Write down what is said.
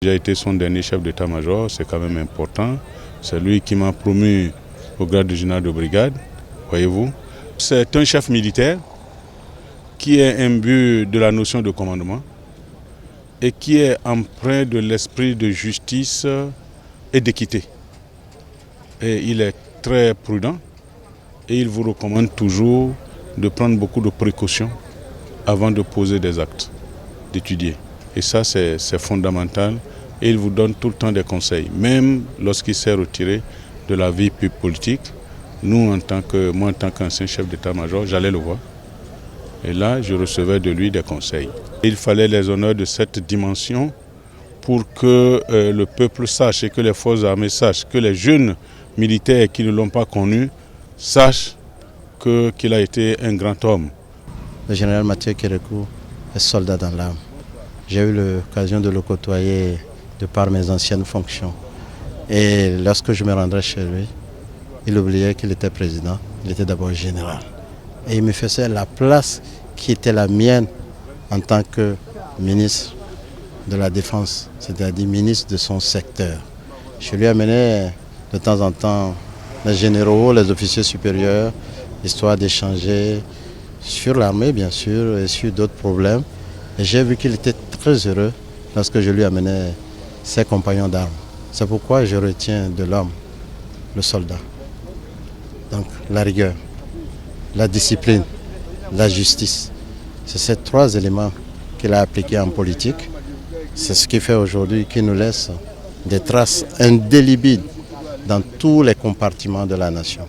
J'ai été son dernier chef d'état-major, c'est quand même important. C'est lui qui m'a promu au grade de général de brigade, voyez-vous. C'est un chef militaire qui est imbu de la notion de commandement et qui est empreint de l'esprit de justice et d'équité. Et il est très prudent et il vous recommande toujours de prendre beaucoup de précautions avant de poser des actes, d'étudier. Et ça, c'est fondamental. Et il vous donne tout le temps des conseils, même lorsqu'il s'est retiré de la vie politique. Moi, en tant qu'ancien chef d'état-major, j'allais le voir. Et là, je recevais de lui des conseils. Il fallait les honneurs de cette dimension pour que le peuple sache et que les forces armées sachent, que les jeunes militaires qui ne l'ont pas connu sachent qu'il a été un grand homme. Le général Mathieu Kérékou est soldat dans l'âme. J'ai eu l'occasion de le côtoyer de par mes anciennes fonctions. Et lorsque je me rendrais chez lui, il oubliait qu'il était président, il était d'abord général. Et il me faisait la place qui était la mienne en tant que ministre de la Défense, c'est-à-dire ministre de son secteur. Je lui amenais de temps en temps les généraux, les officiers supérieurs, histoire d'échanger sur l'armée bien sûr et sur d'autres problèmes. Et j'ai vu qu'il était très heureux lorsque je lui amenais ses compagnons d'armes. C'est pourquoi je retiens de l'homme le soldat. Donc la rigueur, la discipline, la justice. C'est ces trois éléments qu'il a appliqués en politique. C'est ce qui fait aujourd'hui qu'il nous laisse des traces indélébiles dans tous les compartiments de la nation.